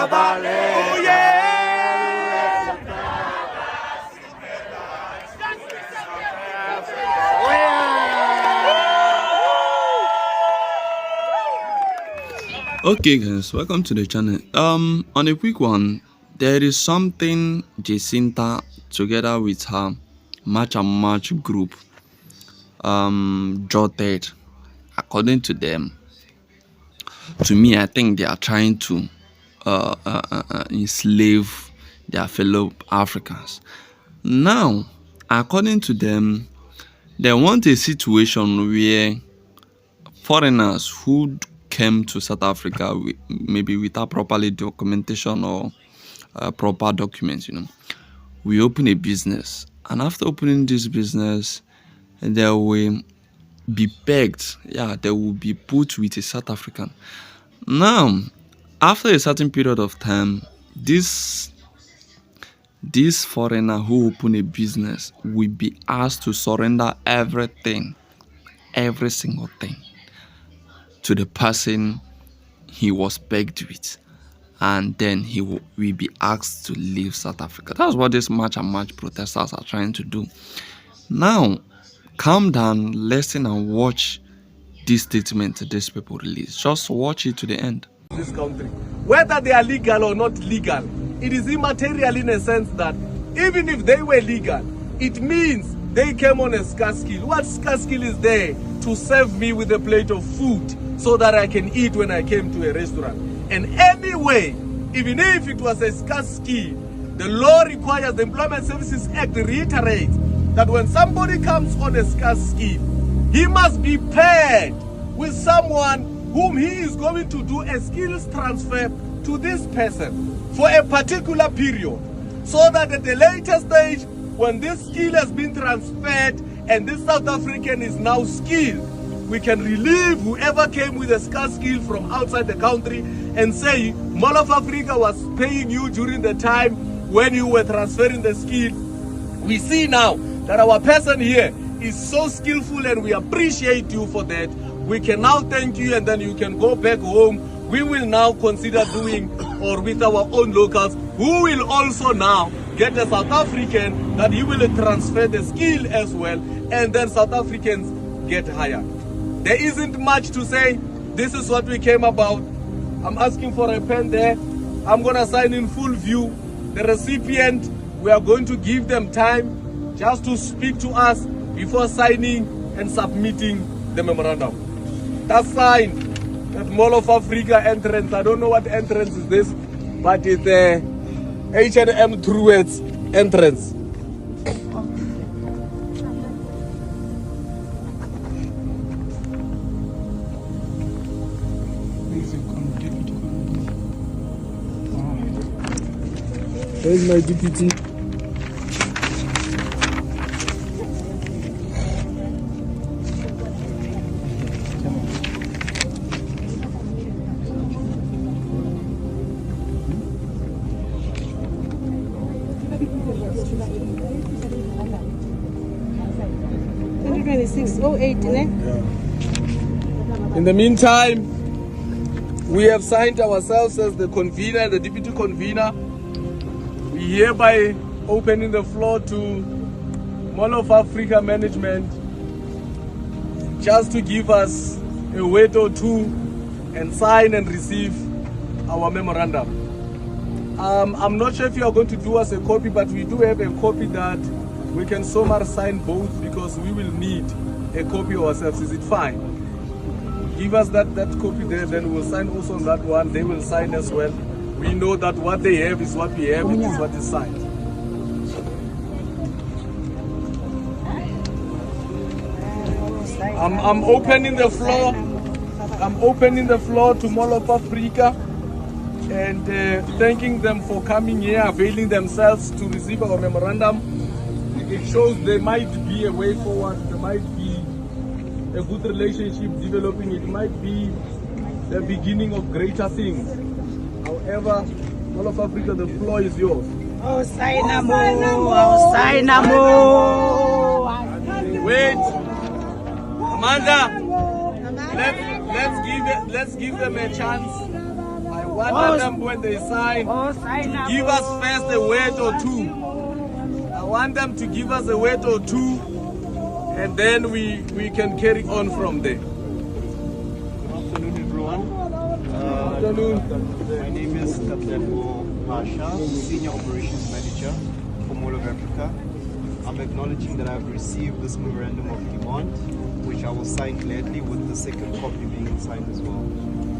Oh yeah. Okay guys, welcome to the channel. On a quick one, there is something JACINTA together with her Match and Match group jotted. According to them, to me, I think they are trying to enslave their fellow Africans. Now, according to them, they want a situation where foreigners who came to South Africa maybe without properly documentation or proper documents, we open a business, and after opening this business, they will be pegged. Yeah, they will be put with a South African. Now, after a certain period of time, this foreigner who open a business will be asked to surrender everything, every single thing, to the person he was pegged with, and then he will be asked to leave South Africa. That's what these Match and Match protesters are trying to do. Now, calm down, listen and watch this statement these people release. Just watch it to the end. This country, whether they are legal or not legal, it is immaterial in a sense that even if they were legal, it means they came on a scarce skill. What scarce skill is there to serve me with a plate of food so that I can eat when I came to a restaurant? And anyway, even if it was a scarce skill, the law requires, the Employment Services Act reiterates that when somebody comes on a scarce skill, he must be paired with someone whom he is going to do a skills transfer to this person for a particular period, so that at the later stage, when this skill has been transferred and this South African is now skilled, we can relieve whoever came with a scarce skill from outside the country and say, Mall of Africa was paying you during the time when you were transferring the skill. We see now that our person here is so skillful and we appreciate you for that. We can now thank you, and then you can go back home. We will now consider doing, or with our own locals, who will also now get a South African that he will transfer the skill as well, and then South Africans get hired. There isn't much to say. This is what we came about. I'm asking for a pen there. I'm gonna sign in full view. The recipient, we are going to give them time just to speak to us before signing and submitting the memorandum. That's signed at Mall of Africa entrance. I don't know what entrance is this, but it's the H&M Truett's entrance. Where's my deputy? In the meantime, we have signed ourselves as the convener, the deputy convener. We hereby opening the floor to Mall of Africa management just to give us a word or two and sign and receive our memorandum. I'm not sure if you are going to do us a copy, but we do have a copy that we can somehow sign both, because we will need a copy ourselves. Is it fine? Give us that copy there, then we'll sign also on that one. They will sign as well. We know that what they have is what we have. It is what is signed. I'm opening the floor. I'm opening the floor to Mall of Africa and thanking them for coming here, availing themselves to receive our memorandum. It shows there might be a way forward. There might be a good relationship developing. It might be the beginning of greater things. However, Mall of Africa, the floor is yours. Oh, Sainamo! Oh, Sainamo! Wait, Amanda. Let's give them a chance. I want them when they sign to give us first a word or two. I want them to give us a word or two, and then we can carry on from there. Good afternoon, everyone. Afternoon. My name is Captain Pasha, Senior Operations Manager for Mall of Africa. I'm acknowledging that I've received this memorandum of demand, which I will sign gladly with the second copy being signed as well.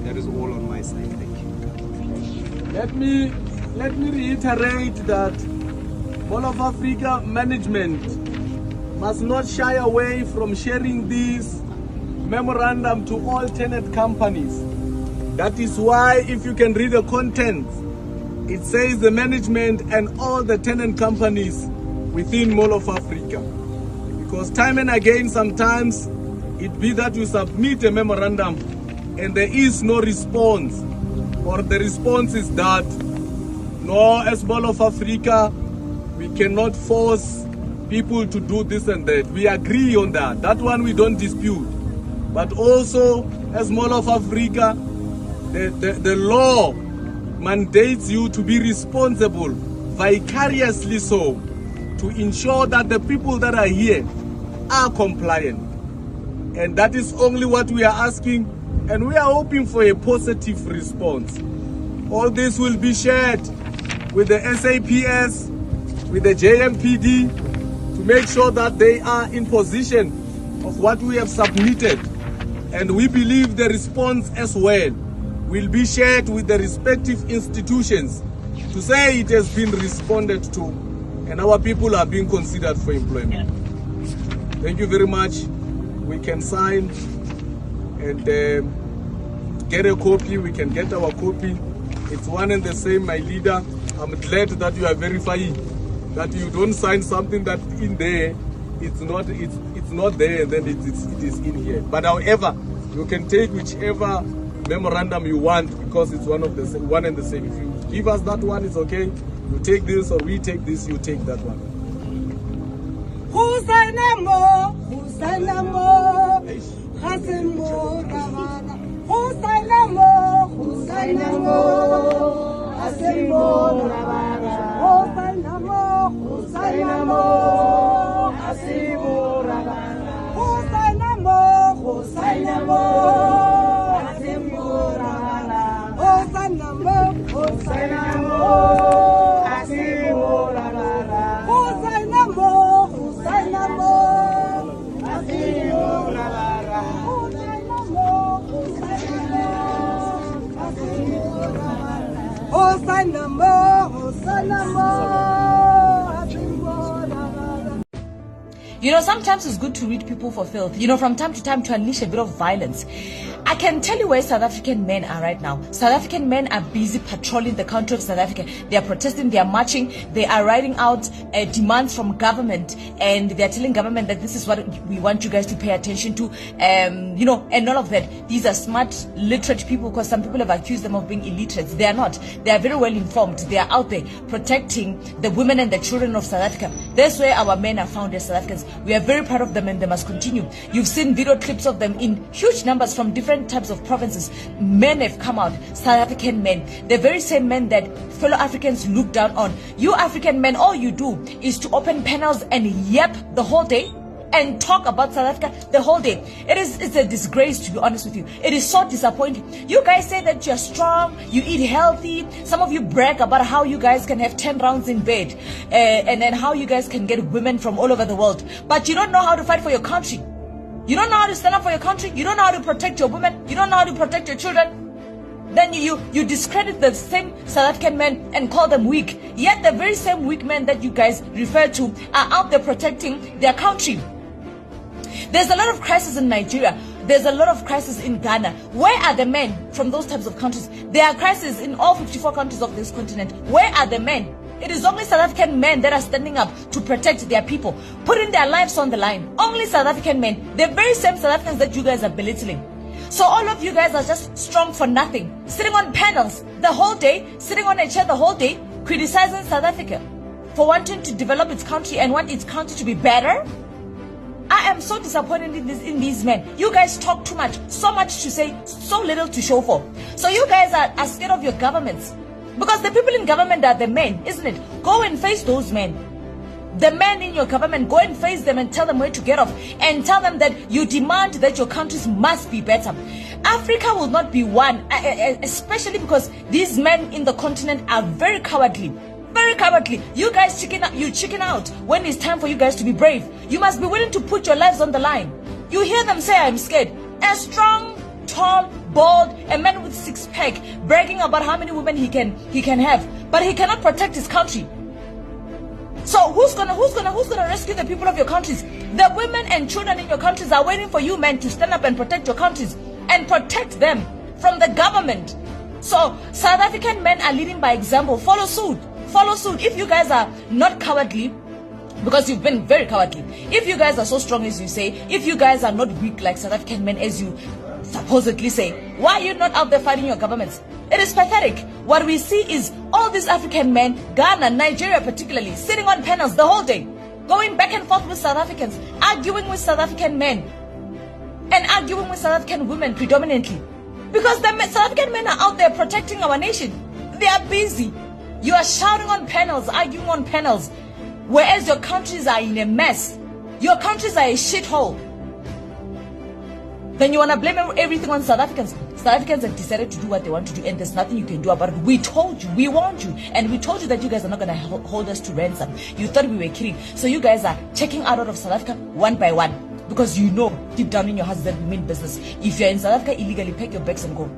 That is all on my side. Thank you. Let me reiterate that Mall of Africa management must not shy away from sharing this memorandum to all tenant companies. That is why, if you can read the contents, it says the management and all the tenant companies within Mall of Africa. Because time and again, sometimes it be that you submit a memorandum and there is no response, or the response is that, no, as Mall of Africa, we cannot force people to do this and that. We agree on that. That one we don't dispute. But also, as Mall of Africa, the law mandates you to be responsible, vicariously so, to ensure that the people that are here are compliant. And that is only what we are asking, and we are hoping for a positive response. All this will be shared with the SAPS, with the JMPD, to make sure that they are in position of what we have submitted. And we believe the response as well will be shared with the respective institutions to say it has been responded to and our people are being considered for employment. Thank you very much. We can sign and get a copy. We can get our copy. It's one and the same, my leader. I'm glad that you are verifying that you don't sign something that in there it's not there, and then it is in here. But however, you can take whichever memorandum you want, because it's one and the same. If you give us that one, it's okay. You take this, or we take this, you take that one. You know, sometimes it's good to read people for filth. You know, from time to time to unleash a bit of violence. I can tell you where South African men are right now. South African men are busy patrolling the country of South Africa. They are protesting, they are marching, they are writing out demands from government, and they are telling government that this is what we want you guys to pay attention to. You know, and all of that. These are smart, literate people, because some people have accused them of being illiterate. They are not. They are very well informed. They are out there protecting the women and the children of South Africa. That's where our men are found as South Africans. We are very proud of them, and they must continue. You've seen video clips of them in huge numbers from different types of provinces. Men have come out, South African men, the very same men that fellow Africans look down on. You African men, all you do is to open panels and yap the whole day and talk about South Africa the whole day. It's a disgrace, to be honest with you. It is so disappointing. You guys say that you're strong, you eat healthy. Some of you brag about how you guys can have 10 rounds in bed, and then how you guys can get women from all over the world. But you don't know how to fight for your country. You don't know how to stand up for your country. You don't know how to protect your women. You don't know how to protect your children. Then you discredit the same South African men and call them weak. Yet the very same weak men that you guys refer to are out there protecting their country. There's a lot of crisis in Nigeria. There's a lot of crisis in Ghana. Where are the men from those types of countries? There are crises in all 54 countries of this continent. Where are the men? It is only South African men that are standing up to protect their people, putting their lives on the line. Only South African men. The very same South Africans that you guys are belittling. So all of you guys are just strong for nothing. Sitting on panels the whole day, sitting on a chair the whole day, criticizing South Africa for wanting to develop its country and want its country to be better. I am so disappointed in these men. You guys talk too much, so much to say, so little to show for. So you guys are scared of your governments. Because the people in government are the men, isn't it? Go and face those men. The men in your government, go and face them and tell them where to get off. And tell them that you demand that your countries must be better. Africa will not be one, especially because these men in the continent are very cowardly. Very cowardly. You guys chicken out when it's time for you guys to be brave. You must be willing to put your lives on the line. You hear them say, I'm scared. A strong, tall, bald, a man with six-pack, bragging about how many women he can have, but he cannot protect his country. So who's gonna rescue the people of your countries? The women and children in your countries are waiting for you men to stand up and protect your countries and protect them from the government. So South African men are leading by example. Follow suit. Follow suit. If you guys are not cowardly, because you've been very cowardly, if you guys are so strong as you say, if you guys are not weak like South African men as you supposedly say, why are you not out there fighting your governments? It is pathetic. What we see is all these African men, Ghana, Nigeria particularly, sitting on panels the whole day, going back and forth with South Africans, arguing with South African men, and arguing with South African women predominantly. Because the South African men are out there protecting our nation. They are busy. You are shouting on panels, arguing on panels, whereas your countries are in a mess. Your countries are a shithole. Then you want to blame everything on South Africans. South Africans have decided to do what they want to do, and there's nothing you can do about it. We told you, we warned you, and we told you that you guys are not going to hold us to ransom. You thought we were kidding. So you guys are checking out of South Africa one by one, because you know deep down in your hearts that we mean business. If you're in South Africa illegally, pack your bags and go.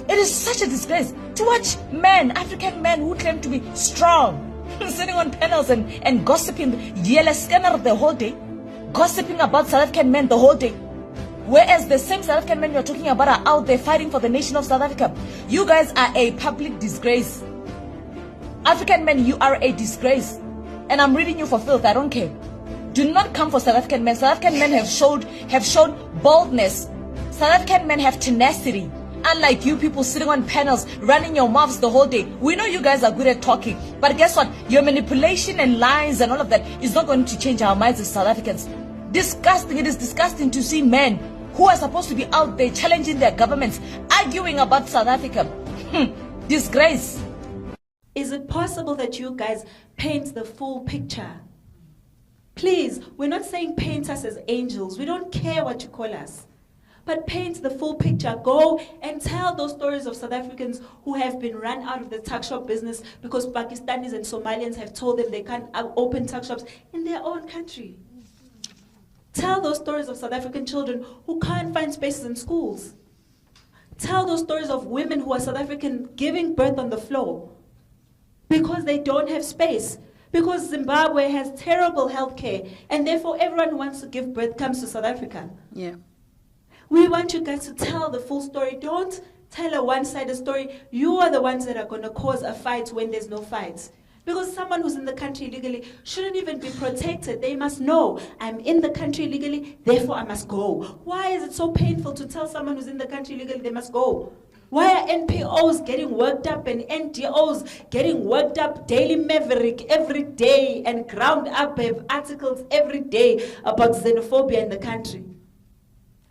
It is such a disgrace to watch men, African men who claim to be strong, sitting on panels and gossiping, yellow scanner the whole day, gossiping about South African men the whole day. Whereas the same South African men you're talking about are out there fighting for the nation of South Africa. You guys are a public disgrace. African men, you are a disgrace. And I'm reading you for filth, I don't care. Do not come for South African men. South African men have shown boldness. South African men have tenacity. Unlike you people sitting on panels, running your mouths the whole day. We know you guys are good at talking, but guess what? Your manipulation and lies and all of that is not going to change our minds as South Africans. Disgusting. It is disgusting to see men who are supposed to be out there challenging their governments, arguing about South Africa. Disgrace. Is it possible that you guys paint the full picture? Please, we're not saying paint us as angels. We don't care what you call us. But paint the full picture. Go and tell those stories of South Africans who have been run out of the tuck shop business because Pakistanis and Somalians have told them they can't open tuck shops in their own country. Tell those stories of South African children who can't find spaces in schools. Tell those stories of women who are South African giving birth on the floor because they don't have space. Because Zimbabwe has terrible health care, and therefore everyone who wants to give birth comes to South Africa. Yeah. We want you guys to tell the full story. Don't tell a one-sided story. You are the ones that are going to cause a fight when there's no fight. Because someone who's in the country illegally shouldn't even be protected. They must know, I'm in the country illegally, therefore I must go. Why is it so painful to tell someone who's in the country illegally they must go? Why are NPOs getting worked up and NGOs getting worked up, Daily Maverick every day, and ground up have articles every day about xenophobia in the country?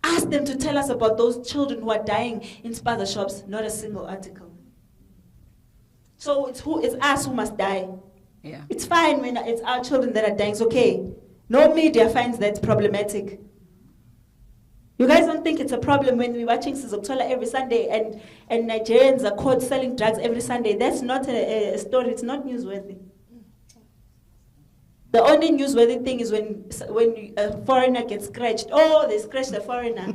Ask them to tell us about those children who are dying in spaza shops, not a single article. So it's us who must die. Yeah. It's fine when it's our children that are dying, it's okay. No media finds that problematic. You guys don't think it's a problem when we're watching Sizokuthola every Sunday and Nigerians are caught selling drugs every Sunday. That's not a story, it's not newsworthy. The only newsworthy thing is when a foreigner gets scratched. Oh, they scratched the foreigner.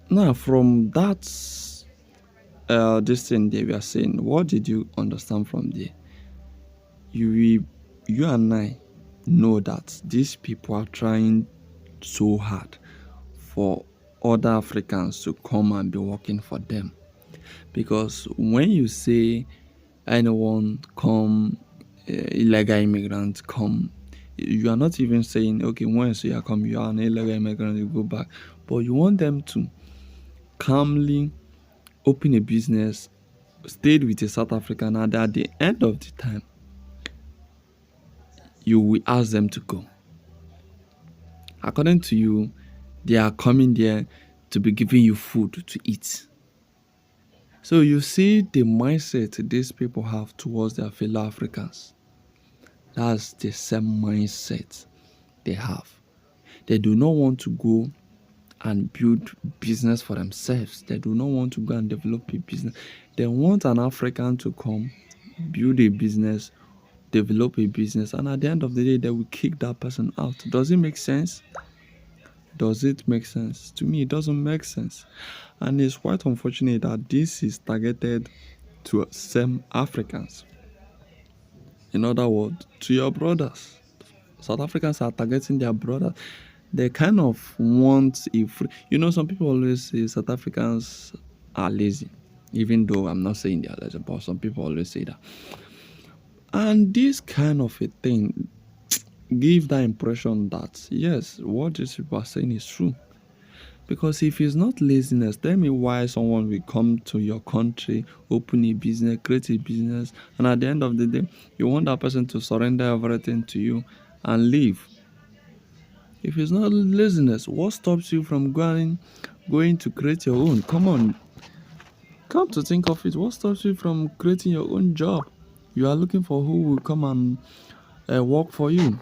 Now, from that, this thing they were saying, what did you understand from there? You and I know that these people are trying so hard for other Africans to come and be working for them. Because when you say anyone come, illegal immigrants come, you are not even saying, okay, once you come, you are an illegal immigrant, you go back. But you want them to calmly open a business stayed with a South African, and at the end of the time, you will ask them to go. According to you, they are coming there to be giving you food to eat. So you see the mindset these people have towards their fellow Africans. That's the same mindset they have. They do not want to go and build business for themselves. They do not want to go and develop a business. They want an African to come, build a business, develop a business, and at the end of the day, they will kick that person out. Does it make sense? Does it make sense? To me, it doesn't make sense. And it's quite unfortunate that this is targeted to some Africans. In other words, to your brothers. South Africans are targeting their brothers. They kind of want a free. Some people always say South Africans are lazy. Even though I'm not saying they are lazy, but some people always say that. And this kind of a thing give that impression that, yes, what these people are saying is true. Because if it's not laziness, tell me why someone will come to your country, open a business, create a business, and at the end of the day, you want that person to surrender everything to you and leave. If it's not laziness, what stops you from going to create your own? Come on. Come to think of it, what stops you from creating your own job? You are looking for who will come and work for you.